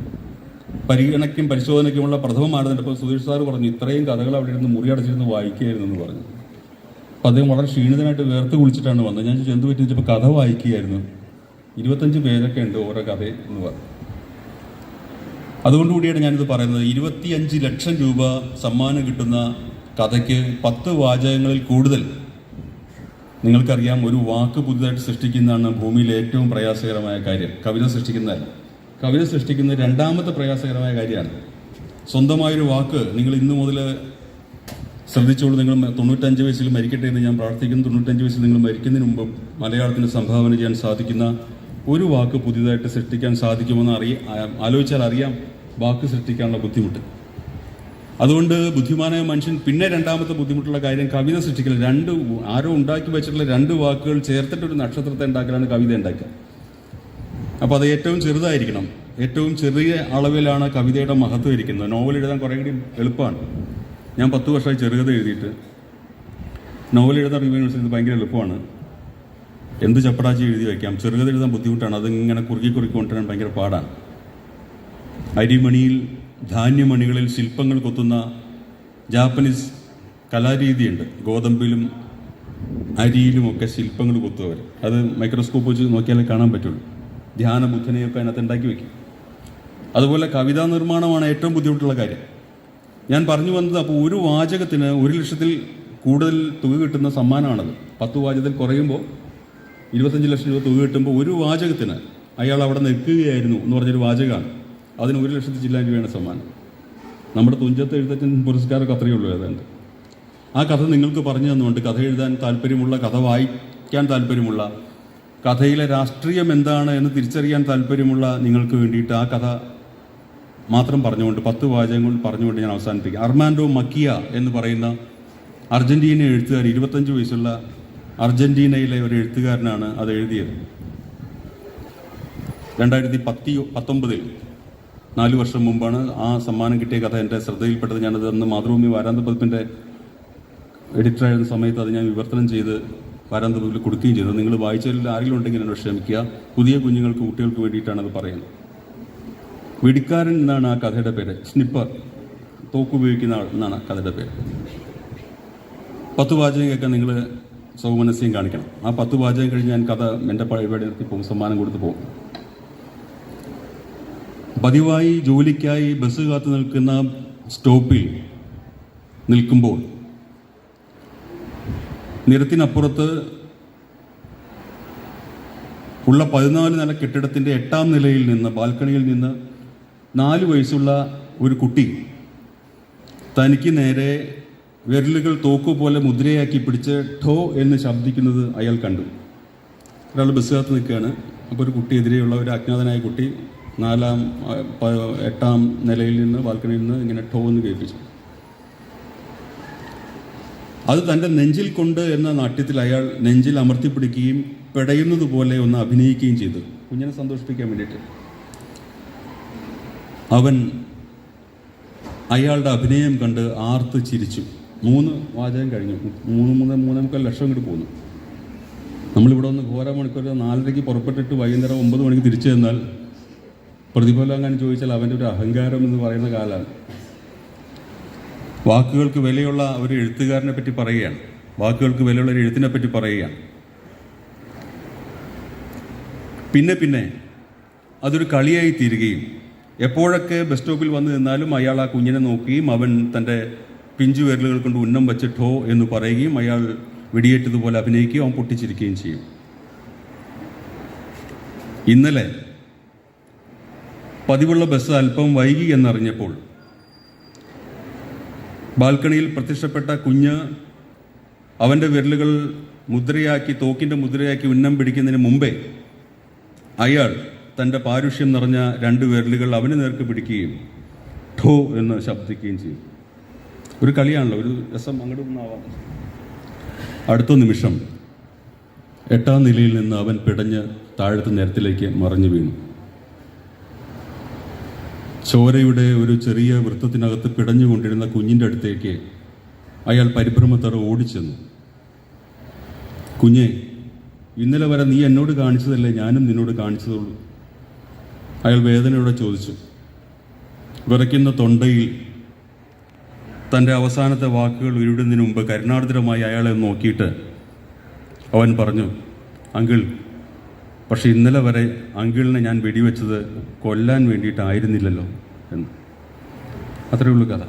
പരിഗണനയ്ക്കും പരിശോധനയ്ക്കുമുള്ള പ്രഥമ മാനദണ്ഡം. ഇപ്പോൾ സുധീഷ് സാറ് പറഞ്ഞു, ഇത്രയും കഥകൾ അവിടെ ഇരുന്ന് മുറിയടച്ചിരുന്ന് വായിക്കുകയായിരുന്നു എന്ന് പറഞ്ഞു. അപ്പോൾ അദ്ദേഹം വളരെ ക്ഷീണിതനായിട്ട് വേർത്ത് കുളിച്ചിട്ടാണ് വന്നത്. ഞാൻ എന്ത് പറ്റി വെച്ചപ്പോൾ കഥ വായിക്കുകയായിരുന്നു. 25 പേരൊക്കെ ഉണ്ട് ഓരോ കഥ എന്ന് പറഞ്ഞു. അതുകൊണ്ടുകൂടിയാണ് ഞാനിത് പറയുന്നത്. 25 ലക്ഷം രൂപ സമ്മാനം കിട്ടുന്ന കഥയ്ക്ക് 10 വാചകങ്ങളിൽ കൂടുതൽ. നിങ്ങൾക്കറിയാം, ഒരു വാക്ക് പുതുതായിട്ട് സൃഷ്ടിക്കുന്നതാണ് ഭൂമിയിലെ ഏറ്റവും പ്രയാസകരമായ കാര്യം. കവിത സൃഷ്ടിക്കുന്നതല്ല. കവിത സൃഷ്ടിക്കുന്നത് രണ്ടാമത്തെ പ്രയാസകരമായ കാര്യമാണ്. സ്വന്തമായൊരു വാക്ക് നിങ്ങൾ ഇന്നു മുതൽ ശ്രദ്ധിച്ചോളൂ. നിങ്ങൾ 95 വയസ്സിൽ മരിക്കട്ടെ എന്ന് ഞാൻ പ്രാർത്ഥിക്കുന്നു. 95 വയസ്സിൽ നിങ്ങൾ മരിക്കുന്നതിന് മുമ്പ് മലയാളത്തിന് സംഭാവന ചെയ്യാൻ സാധിക്കുന്ന ഒരു വാക്ക് പുതിയതായിട്ട് സൃഷ്ടിക്കാൻ സാധിക്കുമെന്ന് ആലോചിച്ചാൽ അറിയാം വാക്ക് സൃഷ്ടിക്കാനുള്ള ബുദ്ധിമുട്ട്. അതുകൊണ്ട് ബുദ്ധിമാനായ മനുഷ്യൻ പിന്നെ രണ്ടാമത്തെ ബുദ്ധിമുട്ടുള്ള കാര്യം കവിത സൃഷ്ടിക്കൽ. ആരോ ഉണ്ടാക്കി വെച്ചിട്ടുള്ള 2 വാക്കുകൾ ചേർത്തിട്ടൊരു നക്ഷത്രത്തെ ഉണ്ടാക്കലാണ് കവിത ഉണ്ടാക്കുക. അപ്പോൾ അത് ഏറ്റവും ചെറുതായിരിക്കണം. ഏറ്റവും ചെറിയ അളവിലാണ് കവിതയുടെ മഹത്വം ഇരിക്കുന്നത്. നോവൽ എഴുതാൻ കുറേ കൂടി എളുപ്പമാണ്. ഞാൻ 10 വർഷമായി ചെറുകഥ എഴുതിയിട്ട്. നോവൽ എഴുതാൻ യൂണിവേഴ്സിറ്റി ഭയങ്കര എളുപ്പമാണ്. എന്ത് ചപ്പടാച്ചി എഴുതി വയ്ക്കാം. ചെറുകഥ എഴുതാൻ ബുദ്ധിമുട്ടാണ്. അതിങ്ങനെ കുറുക്കി കൊണ്ടുവരാൻ ഭയങ്കര പാടാണ്. അരിമണിയിൽ, ധാന്യമണികളിൽ ശില്പങ്ങൾ കൊത്തുന്ന ജാപ്പനീസ് കലാരീതിയുണ്ട്. ഗോതമ്പിലും അരിയിലുമൊക്കെ ശില്പങ്ങൾ കൊത്തുവർ. അത് മൈക്രോസ്കോപ്പ് വെച്ച് നോക്കിയാലേ കാണാൻ പറ്റുള്ളൂ. ധ്യാന ബുദ്ധനെയൊക്കെ അതിനകത്ത് ഉണ്ടാക്കി വയ്ക്കും. അതുപോലെ കവിതാ നിർമ്മാണമാണ് ഏറ്റവും ബുദ്ധിമുട്ടുള്ള കാര്യം. ഞാൻ പറഞ്ഞു വന്നത്, അപ്പോൾ ഒരു വാചകത്തിന് 1 ലക്ഷത്തിൽ കൂടുതൽ തുക കിട്ടുന്ന സമ്മാനമാണത്. 10 വാചകത്തിൽ കുറയുമ്പോൾ 25 ലക്ഷം രൂപ തുക കിട്ടുമ്പോൾ ഒരു വാചകത്തിന് അയാൾ അവിടെ നിൽക്കുകയായിരുന്നു എന്ന് പറഞ്ഞൊരു വാചകമാണ്. അതിന് 1 ലക്ഷത്തി ചില്ലാൻ രൂപയാണ് സമ്മാനം. നമ്മുടെ തുഞ്ചത്ത് എഴുത്തച്ഛൻ പുരസ്കാരമൊക്കെ അത്രയേ ഉള്ളൂ ഏതാണ്ട്. ആ കഥ നിങ്ങൾക്ക് പറഞ്ഞു തന്നുകൊണ്ട് കഥ എഴുതാൻ താല്പര്യമുള്ള, കഥ വായിക്കാൻ താല്പര്യമുള്ള, കഥയിലെ രാഷ്ട്രീയം എന്താണ് എന്ന് തിരിച്ചറിയാൻ താല്പര്യമുള്ള നിങ്ങൾക്ക് വേണ്ടിയിട്ട് ആ കഥ മാത്രം പറഞ്ഞുകൊണ്ട് 10 വാചകങ്ങൾ പറഞ്ഞുകൊണ്ട് ഞാൻ അവസാനിപ്പിക്കാം. അർമാൻഡോ മക്കിയ എന്ന് പറയുന്ന അർജന്റീന എഴുത്തുകാർ, 25 വയസ്സുള്ള അർജന്റീനയിലെ ഒരു എഴുത്തുകാരനാണ് അത് എഴുതിയത്. 2019 4 വർഷം മുമ്പാണ് ആ സമ്മാനം കിട്ടിയ കഥ എൻ്റെ ശ്രദ്ധയിൽപ്പെട്ടത്. ഞാനത് അന്ന് മാതൃഭൂമി വാരാന്ത പതിപ്പിൻ്റെ എഡിറ്ററായിരുന്ന സമയത്ത് അത് ഞാൻ വിവർത്തനം ചെയ്ത് വാരാന്ത പതിപ്പിൽ കൊടുക്കുകയും ചെയ്തത്. നിങ്ങൾ വായിച്ചതിൽ ആരെങ്കിലും ഉണ്ടെങ്കിൽ എന്നോട് ക്ഷമിക്കുക. പുതിയ കുഞ്ഞുങ്ങൾക്ക്, കുട്ടികൾക്ക് വേണ്ടിയിട്ടാണ് അത് പറയുന്നത്. വെടിക്കാരൻ എന്നാണ് ആ കഥയുടെ പേര്. സ്നിപ്പർ, തോക്കുപയോഗിക്കുന്ന ആൾ എന്നാണ് കഥയുടെ പേര്. 10 വാചകം കേൾക്കാൻ നിങ്ങൾ സൗമനസ്യം കാണിക്കണം. ആ 10 വാചകം കഴിഞ്ഞ് ഞാൻ കഥ എൻ്റെ പരിപാടി നിർത്തി പോകും, സമ്മാനം കൊടുത്ത് പോകും. പതിവായി ജോലിക്കായി ബസ് കാത്തു നിൽക്കുന്ന സ്റ്റോപ്പിൽ നിൽക്കുമ്പോൾ നിരത്തിനപ്പുറത്ത് ഉള്ള 14 നില കെട്ടിടത്തിൻ്റെ 8ാം നിലയിൽ നിന്ന്, ബാൽക്കണിയിൽ നിന്ന് 4 വയസ്സുള്ള ഒരു കുട്ടി തനിക്ക് നേരെ വിരലുകൾ തോക്കുപോലെ മുദ്രയാക്കി പിടിച്ച് ഠോ എന്ന് ശബ്ദിക്കുന്നത് അയാൾ കണ്ടു. ഒരാൾ ബസ് കാത്ത് നിൽക്കുകയാണ്. അപ്പോൾ ഒരു കുട്ടി, എതിരെയുള്ള ഒരു അജ്ഞാതനായ കുട്ടി 8ാം നിലയിൽ നിന്ന്, ബാൽക്കണിയിൽ നിന്ന് ഇങ്ങനെ ഠോ എന്ന് കേൾപ്പിച്ചു. അത് തൻ്റെ നെഞ്ചിൽ കൊണ്ട് എന്ന നാട്യത്തിൽ അയാൾ നെഞ്ചിൽ അമർത്തിപ്പിടിക്കുകയും പിടയുന്നത് പോലെ ഒന്ന് അഭിനയിക്കുകയും ചെയ്തു, കുഞ്ഞിനെ സന്തോഷിപ്പിക്കാൻ വേണ്ടിയിട്ട്. അവൻ അയാളുടെ അഭിനയം കണ്ട് ആർത്ത് ചിരിച്ചു. 3 വാചകം കഴിഞ്ഞു. 3.5 ലക്ഷം ഇങ്ങോട്ട് പോന്നു. നമ്മളിവിടെ ഒന്ന് ഘോര മണിക്കൂർ 4:30 പുറപ്പെട്ടിട്ട് വൈകുന്നേരം 9 മണിക്ക് തിരിച്ചു ചെന്നാൽ പ്രതിഫലം അങ്ങനെ ചോദിച്ചാൽ അവൻ്റെ ഒരു അഹങ്കാരം എന്ന് പറയുന്ന കാലമാണ്. വാക്കുകൾക്ക് വിലയുള്ള ഒരു എഴുത്തുകാരനെ പറ്റി പറയുകയാണ്, വാക്കുകൾക്ക് വിലയുള്ള ഒരു എഴുത്തിനെ പറ്റി പറയുകയാണ്. പിന്നെ അതൊരു കളിയായി തീരുകയും എപ്പോഴൊക്കെ ബസ് സ്റ്റോപ്പിൽ വന്ന് നിന്നാലും അയാൾ ആ കുഞ്ഞിനെ നോക്കുകയും അവൻ തൻ്റെ പിഞ്ചു വിരലുകൾ കൊണ്ട് ഉന്നം വച്ചിട്ടോ എന്ന് പറയുകയും അയാൾ വെടിയേറ്റതുപോലെ അഭിനയിക്കുകയും അവൻ പൊട്ടിച്ചിരിക്കുകയും ചെയ്യും. ഇന്നലെ പതിവുള്ള ബസ് അല്പം വൈകി എന്നറിഞ്ഞപ്പോൾ ബാൽക്കണിയിൽ പ്രത്യക്ഷപ്പെട്ട കുഞ്ഞ് അവൻ്റെ വിരലുകൾ മുദ്രയാക്കി, തോക്കിൻ്റെ മുദ്രയാക്കി ഉന്നം പിടിക്കുന്നതിന് മുമ്പേ അയാൾ തൻ്റെ പാരുഷ്യം നിറഞ്ഞ 2 വിരലുകൾ അവന് നേർക്ക് പിടിക്കുകയും ഠോ എന്ന് ശബ്ദിക്കുകയും ചെയ്യും. ഒരു കളിയാണല്ലോ, ഒരു രസം അങ്ങോട്ട് ഒന്നാവാം. അടുത്ത നിമിഷം 8ാം നിലയിൽ നിന്ന് അവൻ പിടഞ്ഞ് താഴത്തെ നിരത്തിലേക്ക് മറിഞ്ഞു വീണു. ചോരയുടെ ഒരു ചെറിയ വൃത്തത്തിനകത്ത് പിടഞ്ഞുകൊണ്ടിരുന്ന കുഞ്ഞിൻ്റെ അടുത്തേക്ക് അയാൾ പരിഭ്രമത്തോടെ ഓടിച്ചെന്നു. കുഞ്ഞെ, ഇന്നലെ വരെ നീ എന്നോട് കാണിച്ചതല്ലേ ഞാനും നിന്നോട് കാണിച്ചതുള്ളൂ, അയാൾ വേദനയോടെ ചോദിച്ചു. വിറയ്ക്കുന്ന തൊണ്ടയിൽ തൻ്റെ അവസാനത്തെ വാക്കുകൾ ഉരുവിടുന്നതിന് മുമ്പ് കരുണാർദ്രമായി അയാളെ നോക്കിയിട്ട് അവൻ പറഞ്ഞു, അങ്കിൾ, പക്ഷെ ഇന്നലെ വരെ അങ്കിളിനെ ഞാൻ വെടിവെച്ചത് കൊല്ലാൻ വേണ്ടിയിട്ടായിരുന്നില്ലല്ലോ എന്ന്. അത്രയേ ഉള്ളൂ കഥ.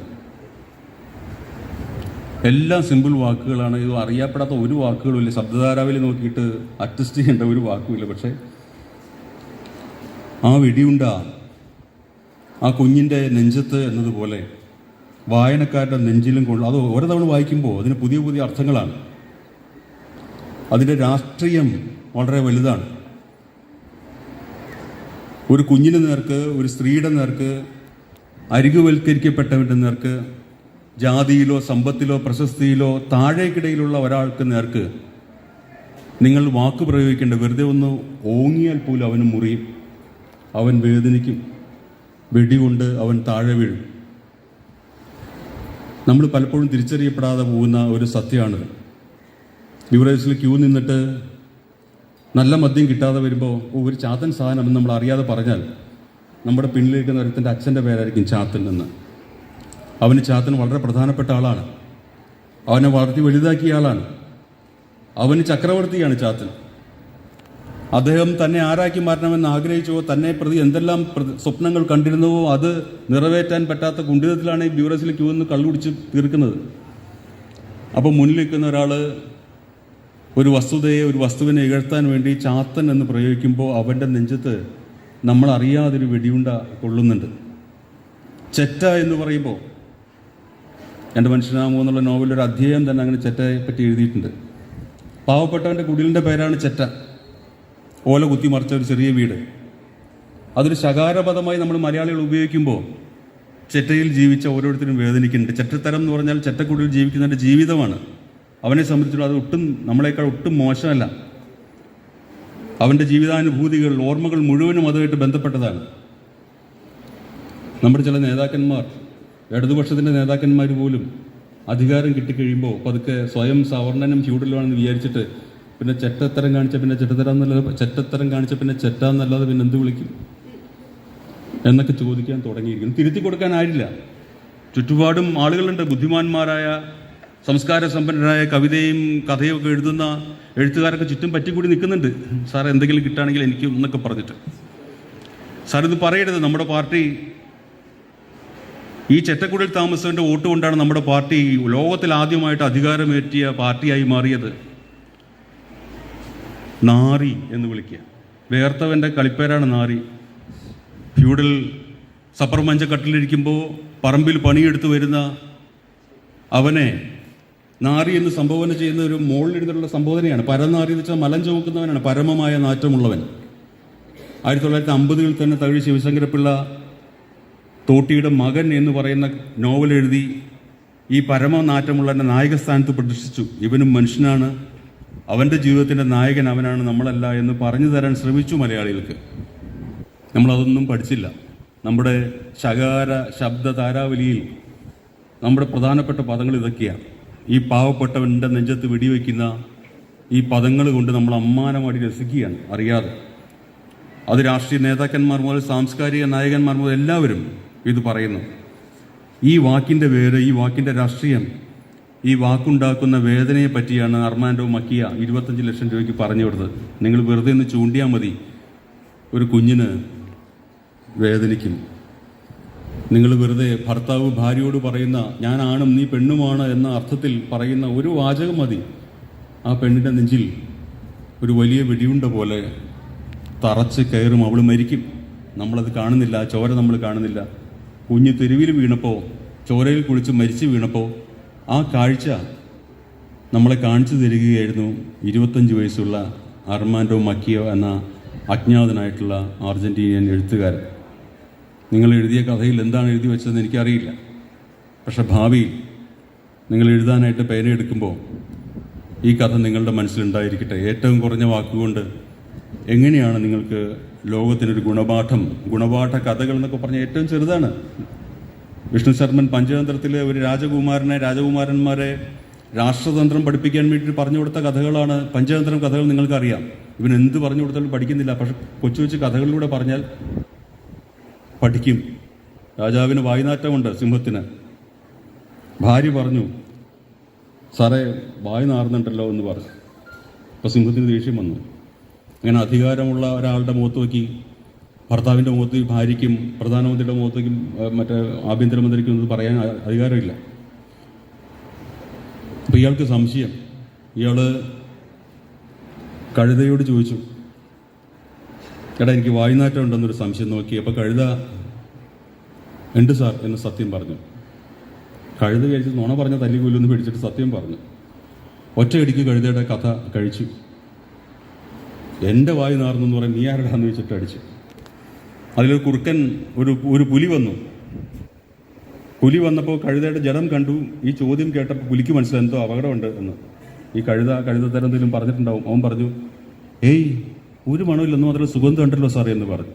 എല്ലാം സിമ്പിൾ വാക്കുകളാണ്. ഇത് അറിയപ്പെടാത്ത ഒരു വാക്കുകളുമില്ല. ശബ്ദധാരാവിൽ നോക്കിയിട്ട് അഡ്ജസ്റ്റ് ചെയ്യേണ്ട ഒരു വാക്കുമില്ല. പക്ഷേ ആ വെടിയുണ്ട ആ കുഞ്ഞിൻ്റെ നെഞ്ചത്ത് എന്നതുപോലെ വായനക്കാരുടെ നെഞ്ചിലും കൊള്ളും. അത് ഓരോ തവണ വായിക്കുമ്പോൾ അതിന് പുതിയ പുതിയ അർത്ഥങ്ങളാണ്. അതിൻ്റെ രാഷ്ട്രീയം വളരെ വലുതാണ്. ഒരു കുഞ്ഞിന് നേർക്ക്, ഒരു സ്ത്രീയുടെ നേർക്ക്, അരികുവൽക്കരിക്കപ്പെട്ടവൻ്റെ നേർക്ക്, ജാതിയിലോ സമ്പത്തിലോ പ്രശസ്തിയിലോ താഴേക്കിടയിലുള്ള ഒരാൾക്ക് നേർക്ക് നിങ്ങൾ വാക്ക് പ്രയോഗിക്കേണ്ട. വെറുതെ ഒന്ന് ഓങ്ങിയാൽ പോലും അവന് മുറിയും, അവൻ വേദനിക്കും, വെടികൊണ്ട് അവൻ താഴെ വീഴും. നമ്മൾ പലപ്പോഴും തിരിച്ചറിയപ്പെടാതെ പോകുന്ന ഒരു സത്യമാണിത്. ബിവറേജിൽ ക്യൂ നിന്നിട്ട് നല്ല മദ്യം കിട്ടാതെ വരുമ്പോൾ ഒരു ചാത്തൻ സാധനം എന്ന് നമ്മൾ അറിയാതെ പറഞ്ഞാൽ നമ്മുടെ പിന്നിലിരിക്കുന്ന ഒരുത്തൻ്റെ അച്ഛൻ്റെ പേരായിരിക്കും ചാത്തൻ എന്ന്. അവന് ചാത്തൻ വളരെ പ്രധാനപ്പെട്ട ആളാണ്. അവനെ വളർത്തി വലുതാക്കിയ ആളാണ്. അവന് ചക്രവർത്തിയാണ് ചാത്തൻ. അദ്ദേഹം തന്നെ ആരാക്കി മാറ്റണമെന്ന് ആഗ്രഹിച്ചുവോ, തന്നെ പ്രതി എന്തെല്ലാം സ്വപ്നങ്ങൾ കണ്ടിരുന്നുവോ അത് നിറവേറ്റാൻ പറ്റാത്ത കുണ്ഠിതത്തിലാണ് ഈ ബ്യൂറസിൽ ക്യൂ നിന്ന് കള്ളുപിടിച്ച് തീർക്കുന്നത്. അപ്പോൾ മുന്നിലിരിക്കുന്ന ഒരാൾ ഒരു വസ്തുതയെ, ഒരു വസ്തുവിനെ ഇകഴ്ത്താൻ വേണ്ടി ചാത്തൻ എന്ന് പ്രയോഗിക്കുമ്പോൾ അവൻ്റെ നെഞ്ചത്ത് നമ്മളറിയാതൊരു വെടിയുണ്ട കൊള്ളുന്നുണ്ട്. ചെറ്റ എന്ന് പറയുമ്പോൾ എൻ്റെ മനുഷ്യനാമോ എന്നുള്ള നോവലൊരു അധ്യായം തന്നെ അങ്ങനെ ചെറ്റയെ പറ്റി എഴുതിയിട്ടുണ്ട്. പാവപ്പെട്ടവൻ്റെ കുടിലിൻ്റെ പേരാണ് ചെറ്റ. ഓല കുത്തി മറിച്ച ഒരു ചെറിയ വീട്. അതൊരു ശകാരപദമായി നമ്മൾ മലയാളികൾ ഉപയോഗിക്കുമ്പോൾ ചെറ്റയിൽ ജീവിച്ച ഓരോരുത്തരും വേദനിക്കുന്നുണ്ട്. ചെറ്റത്തരം എന്ന് പറഞ്ഞാൽ ചെറ്റക്കുടിയിൽ ജീവിക്കുന്നതിൻ്റെ ജീവിതമാണ്. അവനെ സംബന്ധിച്ചുള്ള അത് ഒട്ടും നമ്മളെക്കാൾ ഒട്ടും മോശമല്ല. അവൻ്റെ ജീവിതാനുഭൂതികൾ, ഓർമ്മകൾ മുഴുവനും അതുമായിട്ട് ബന്ധപ്പെട്ടതാണ്. നമ്മുടെ ചില നേതാക്കന്മാർ, ഇടതുപക്ഷത്തിൻ്റെ നേതാക്കന്മാർ പോലും അധികാരം കിട്ടിക്കഴിയുമ്പോൾ പതുക്കെ സ്വയം സവർണനും ഫ്യൂഡലുമാണെന്ന് വിചാരിച്ചിട്ട് പിന്നെ ചെറ്റത്തരം കാണിച്ച പിന്നെ ചെറ്റത്തരം എന്നല്ലാതെ, ചെറ്റത്തരം കാണിച്ച പിന്നെ ചെറ്റ എന്നല്ലാതെ പിന്നെ എന്ത് വിളിക്കും എന്നൊക്കെ ചോദിക്കാൻ തുടങ്ങിയിരിക്കുന്നു. തിരുത്തി കൊടുക്കാനായില്ല. ചുറ്റുപാടും ആളുകളുണ്ട്, ബുദ്ധിമാന്മാരായ സംസ്കാര സമ്പന്നരായ കവിതയും കഥയും ഒക്കെ എഴുതുന്ന എഴുത്തുകാരൊക്കെ ചുറ്റും പറ്റിക്കൂടി നിൽക്കുന്നുണ്ട്. സാർ എന്തെങ്കിലും കിട്ടുകയാണെങ്കിൽ എനിക്ക് എന്നൊക്കെ പറഞ്ഞിട്ട്. സാർ ഇത് പറയരുത്. നമ്മുടെ പാർട്ടി ഈ ചെറ്റക്കുടിൽ താമസത്തിൻ്റെ വോട്ട് കൊണ്ടാണ് നമ്മുടെ പാർട്ടി ലോകത്തിൽ ആദ്യമായിട്ട് അധികാരമേറ്റിയ പാർട്ടിയായി മാറിയത്. നാറി എന്ന് വിളിക്കുക. വേർത്തവൻ്റെ കളിപ്പേരാണ് നാറി. ഫ്യൂഡൽ സപ്പർ മഞ്ചക്കട്ടിലിരിക്കുമ്പോൾ പറമ്പിൽ പണിയെടുത്ത് വരുന്ന അവനെ നാറി എന്ന് സംബോധന ചെയ്യുന്ന ഒരു മുകളിലിരുന്നുള്ള സംബോധനയാണ്. പരനാറി എന്ന് വെച്ചാൽ മലം ചുമക്കുന്നവനാണ്, പരമമായ നാറ്റമുള്ളവൻ. 1950 തന്നെ തകഴി ശിവശങ്കരപ്പിള്ള തോട്ടിയുടെ മകൻ എന്ന് പറയുന്ന നോവൽ എഴുതി ഈ പരമനാറ്റമുള്ളവൻ്റെ നായകസ്ഥാനത്ത് പ്രതിഷ്ഠിച്ചു. ഇവനും മനുഷ്യനാണ്, അവൻ്റെ ജീവിതത്തിൻ്റെ നായകൻ അവനാണ്, നമ്മളല്ല എന്ന് പറഞ്ഞു തരാൻ ശ്രമിച്ചു മലയാളികൾക്ക്. നമ്മളതൊന്നും പഠിച്ചില്ല. നമ്മുടെ ശകാര ശബ്ദ താരാവലിയിൽ നമ്മുടെ പ്രധാനപ്പെട്ട പദങ്ങൾ ഇതൊക്കെയാണ്. ഈ പാവപ്പെട്ടവൻ്റെ നെഞ്ചത്ത് വെടിവെക്കുന്ന ഈ പദങ്ങൾ കൊണ്ട് നമ്മൾ അമ്മാനമാടി രസിക്കുകയാണ് അറിയാതെ. അത് രാഷ്ട്രീയ നേതാക്കന്മാർ മുതൽ സാംസ്കാരിക നായകന്മാർ മുതൽ എല്ലാവരും ഇത് പറയുന്നു. ഈ വാക്കിൻ്റെ പേര്, ഈ വാക്കിൻ്റെ രാഷ്ട്രീയം, ഈ വാക്കുണ്ടാക്കുന്ന വേദനയെ പറ്റിയാണ് അർമാൻഡോ മക്കിയ 25 ലക്ഷം രൂപയ്ക്ക് പറഞ്ഞു കൊടുത്തത്. നിങ്ങൾ വെറുതെ ഒന്ന് ചൂണ്ടിയാൽ മതി, ഒരു കുഞ്ഞിന് വേദനിക്കും. നിങ്ങൾ വെറുതെ ഭർത്താവ് ഭാര്യയോട് പറയുന്ന ഞാൻ ആണും നീ പെണ്ണുമാണ് എന്ന അർത്ഥത്തിൽ പറയുന്ന ഒരു വാചകം മതി, ആ പെണ്ണിൻ്റെ നെഞ്ചിൽ ഒരു വലിയ വെടിയുണ്ട പോലെ തറച്ച് കയറും, അവൾ മരിക്കും. നമ്മളത് കാണുന്നില്ല, ചോര നമ്മൾ കാണുന്നില്ല. കുഞ്ഞ് തെരുവിൽ വീണപ്പോൾ, ചോരയിൽ കുളിച്ച് മരിച്ചു വീണപ്പോൾ ആ കാഴ്ച നമ്മളെ കാണിച്ചു തരികയായിരുന്നു 25 വയസ്സുള്ള അർമാൻഡോ മക്കിയോ എന്ന അജ്ഞാതനായിട്ടുള്ള അർജന്റീനിയൻ എഴുത്തുകാരൻ. നിങ്ങൾ എഴുതിയ കഥയിൽ എന്താണ് എഴുതി വെച്ചതെന്ന് എനിക്കറിയില്ല. പക്ഷെ ഭാവിയിൽ നിങ്ങൾ എഴുതാനായിട്ട് പേനയെടുക്കുമ്പോൾ ഈ കഥ നിങ്ങളുടെ മനസ്സിലുണ്ടായിരിക്കട്ടെ. ഏറ്റവും കുറഞ്ഞ വാക്കുകൊണ്ട് എങ്ങനെയാണ് നിങ്ങൾക്ക് ലോകത്തിനൊരു ഗുണപാഠ കഥകൾ എന്നൊക്കെ പറഞ്ഞാൽ ഏറ്റവും ചെറുതാണ്. വിഷ്ണു ശർമ്മൻ പഞ്ചതന്ത്രത്തിലെ ഒരു രാജകുമാരന്മാരെ രാഷ്ട്രതന്ത്രം പഠിപ്പിക്കാൻ വേണ്ടി പറഞ്ഞു കൊടുത്ത കഥകളാണ് പഞ്ചതന്ത്രം കഥകൾ. നിങ്ങൾക്കറിയാം. ഇവൻ എന്ത് പറഞ്ഞു കൊടുത്താലും പഠിക്കുന്നില്ല. പക്ഷെ കൊച്ചു കഥകളിലൂടെ പറഞ്ഞാൽ പഠിക്കും. രാജാവിന് വായ്നാറ്റമുണ്ട്, സിംഹത്തിന്. ഭാര്യ പറഞ്ഞു, സാറേ വായ് നാറുന്നുണ്ടല്ലോ എന്ന് പറഞ്ഞു. അപ്പോൾ സിംഹത്തിന് ദേഷ്യം വന്നു. അങ്ങനെ അധികാരമുള്ള ഒരാളുടെ മുഖത്ത് നോക്കി, ഭർത്താവിൻ്റെ മുഖത്ത് ഭാര്യയ്ക്കും പ്രധാനമന്ത്രിയുടെ മുഖത്തേക്കും മറ്റേ ആഭ്യന്തരമന്ത്രിക്കും ഒന്നും പറയാൻ അധികാരമില്ല. അപ്പോൾ ഇയാൾക്ക് സംശയം. ഇയാൾ കഴുതയോട് ചോദിച്ചു, എടാ എനിക്ക് വായ്നാറ്റം ഉണ്ടെന്നൊരു സംശയം നോക്കി. അപ്പോൾ കഴുത ഉണ്ട് സാർ എന്ന് സത്യം പറഞ്ഞു. കഴുത കഴിച്ച് നുണ പറഞ്ഞ തല്ലിക്കൊല്ലൊന്ന് പിടിച്ചിട്ട് സത്യം പറഞ്ഞു. ഒറ്റയടിക്ക് കഴുതയുടെ കഥ കഴിച്ചു. എൻ്റെ വായു നാർന്നെന്ന് പറയും, നീ ആരുടാന്ന് വെച്ചിട്ട് അടിച്ചു. അതിലൊരു കുറുക്കൻ, ഒരു പുലി വന്നു. പുലി വന്നപ്പോൾ കഴുതയുടെ ജഡം കണ്ടു. ഈ ചോദ്യം കേട്ടപ്പോൾ പുലിക്ക് മനസ്സിലായി എന്തോ അപകടമുണ്ട് എന്ന്. ഈ കഴുതത്തരം എന്തെങ്കിലും പറഞ്ഞിട്ടുണ്ടാവും. അവൻ പറഞ്ഞു, ഏയ് ഒരു മണമില്ലെന്ന് മാത്രമല്ല സുഗന്ധം ഉണ്ടല്ലോ സാറേ എന്ന് പറഞ്ഞു.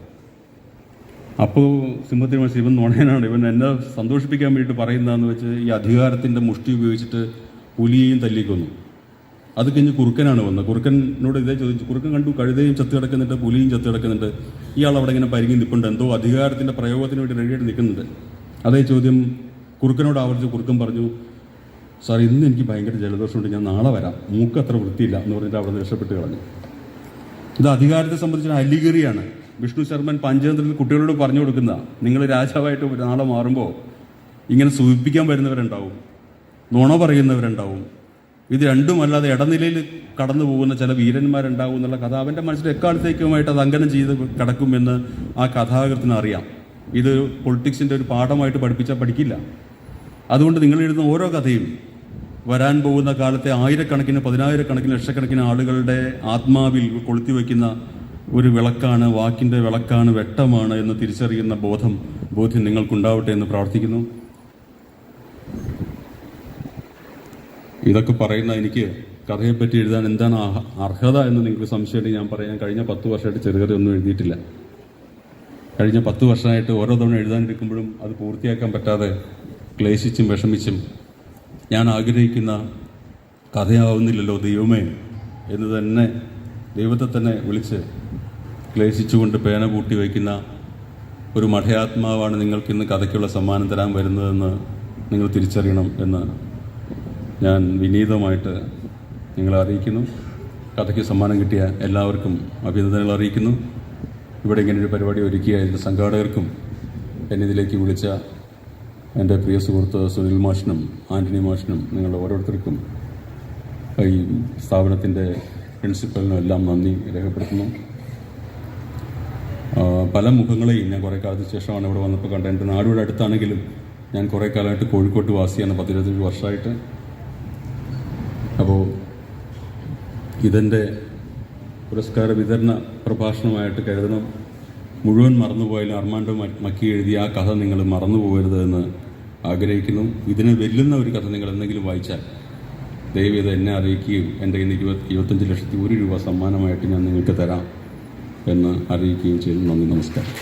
അപ്പോൾ സിംഹത്തിന് മനസ്സിൽ ഇവൻ നുണയനാണ്, ഇവൻ എന്നെ സന്തോഷിപ്പിക്കാൻ വേണ്ടിയിട്ട് പറയുന്നതെന്ന് വെച്ച് ഈ അധികാരത്തിൻ്റെ മുഷ്ടി ഉപയോഗിച്ചിട്ട് പുലിയെയും തല്ലിക്കൊന്നു. അത് കഴിഞ്ഞ് കുറുക്കനാണ് വന്നത്. കുറുക്കനോട് ഇതേ ചോദിച്ചു. കുറുക്കൻ കണ്ടു കഴുതയും ചത്തു കിടക്കുന്നുണ്ട്, പുലിയും ചത്തു കിടക്കുന്നുണ്ട്. ഇയാൾ അവിടെ ഇങ്ങനെ പരിങ്ങി നിൽപ്പുണ്ട്, എന്തോ അധികാരത്തിൻ്റെ പ്രയോഗത്തിന് വേണ്ടി റെഡിയായിട്ട് നിൽക്കുന്നുണ്ട്. അതേ ചോദ്യം കുറുക്കനോട് ആവർത്തിച്ച് കുറുക്കൻ പറഞ്ഞു, സാർ ഇന്ന് എനിക്ക് ഭയങ്കര ജലദോഷമുണ്ട്, ഞാൻ നാളെ വരാം, മൂക്ക് അത്ര വൃത്തിയില്ല എന്ന് പറഞ്ഞിട്ട് അവിടെ നിന്ന് രക്ഷപ്പെട്ട് കളഞ്ഞു. ഇത് അധികാരത്തെ സംബന്ധിച്ച അലിഗറിയാണ്. വിഷ്ണു ശർമ്മൻ പഞ്ചതന്ത്രത്തിൽ കുട്ടികളോട് പറഞ്ഞു കൊടുക്കുന്ന, നിങ്ങൾ രാജാവായിട്ട് നാളെ മാറുമ്പോൾ ഇങ്ങനെ സൂചിപ്പിക്കാൻ വരുന്നവരുണ്ടാവും, നുണ പറയുന്നവരുണ്ടാവും. ഇത് രണ്ടുമല്ലാതെ ഇടനിലയിൽ കടന്നു പോകുന്ന ചില വീരന്മാരുണ്ടാവും എന്നുള്ള കഥ അവൻ്റെ മനസ്സിൽ എക്കാലത്തേക്കുമായിട്ട് അത് അങ്കനം ചെയ്ത് കിടക്കുമെന്ന് ആ കഥാകൃത്തിന് അറിയാം. ഇത് പൊളിറ്റിക്സിൻ്റെ ഒരു പാഠമായിട്ട് പഠിപ്പിച്ചാൽ പഠിക്കില്ല. അതുകൊണ്ട് നിങ്ങൾ എഴുതുന്ന ഓരോ കഥയും വരാൻ പോകുന്ന കാലത്തെ ആയിരക്കണക്കിന്, പതിനായിരക്കണക്കിന്, ലക്ഷക്കണക്കിന് ആളുകളുടെ ആത്മാവിൽ കൊളുത്തിവെക്കുന്ന ഒരു വിളക്കാണ്, വാക്കിൻ്റെ വിളക്കാണ്, വെട്ടമാണ് എന്ന് തിരിച്ചറിയുന്ന ബോധ്യം നിങ്ങൾക്കുണ്ടാവട്ടെ എന്ന് പ്രാർത്ഥിക്കുന്നു. ഇതൊക്കെ പറയുന്ന എനിക്ക് കഥയെപ്പറ്റി എഴുതാൻ എന്താണ് അർഹത എന്ന് നിങ്ങൾക്ക് സംശയമുണ്ടെങ്കിൽ ഞാൻ പറയാം. കഴിഞ്ഞ 10 വർഷമായിട്ട് ചെറുകഥയൊന്നും എഴുതിയിട്ടില്ല. കഴിഞ്ഞ 10 വർഷമായിട്ട് ഓരോ തവണ എഴുതാനിരിക്കുമ്പോഴും അത് പൂർത്തിയാക്കാൻ പറ്റാതെ ക്ലേശിച്ചും വിഷമിച്ചും ഞാൻ ആഗ്രഹിക്കുന്ന കഥയാവുന്നില്ലല്ലോ ദൈവമേ എന്ന് തന്നെ ദൈവത്തെ തന്നെ വിളിച്ച് ക്ലേശിച്ചുകൊണ്ട് പേന കൂട്ടി വയ്ക്കുന്ന ഒരു മഠയാത്മാവാണ് നിങ്ങൾക്കിന്ന് കഥയ്ക്കുള്ള സമ്മാനം തരാൻ വരുന്നതെന്ന് നിങ്ങൾ തിരിച്ചറിയണം എന്ന് ഞാൻ വിനീതമായിട്ട് നിങ്ങളെ അറിയിക്കുന്നു. കഥയ്ക്ക് സമ്മാനം കിട്ടിയ എല്ലാവർക്കും അഭിനന്ദനങ്ങൾ അറിയിക്കുന്നു. ഇവിടെ ഇങ്ങനൊരു പരിപാടി ഒരുക്കിയ എൻ്റെ സംഘാടകർക്കും എന്നെ ഇതിലേക്ക് വിളിച്ച എൻ്റെ പ്രിയ സുഹൃത്ത് സുനിൽ മാഷിനും ആൻ്റണി മാഷിനും നിങ്ങൾ ഓരോരുത്തർക്കും ഈ സ്ഥാപനത്തിൻ്റെ പ്രിൻസിപ്പലിനും എല്ലാം നന്ദി രേഖപ്പെടുത്തുന്നു. പല മുഖങ്ങളെയും ഞാൻ കുറേ കാലത്തിന് ശേഷമാണ് ഇവിടെ വന്നപ്പോൾ കണ്ടത്. എൻ്റെ നാടിവിടെ അടുത്താണെങ്കിലും ഞാൻ കുറേ കാലമായിട്ട് കോഴിക്കോട്ട് വാസിയാണ്, 10-25 വർഷമായിട്ട്. അപ്പോൾ ഇതെൻ്റെ പുരസ്കാര വിതരണ പ്രഭാഷണമായിട്ട് കരുതണം. മുഴുവൻ മറന്നുപോയാലും അർമാൻഡോ മക്കി എഴുതിയ ആ കഥ നിങ്ങൾ മറന്നു പോകരുത് എന്ന് ആഗ്രഹിക്കുന്നു. ഇതിനെ വെല്ലുന്ന ഒരു കഥ നിങ്ങൾ എന്തെങ്കിലും വായിച്ചാൽ ദയവ് ഇത് എന്നെ അറിയിക്കുകയും എൻ്റെ കയ്യിൽ നിന്ന് 25,01,000 രൂപ സമ്മാനമായിട്ട് ഞാൻ നിങ്ങൾക്ക് തരാം എന്ന് അറിയിക്കുകയും ചെയ്തു. നന്ദി, നമസ്കാരം.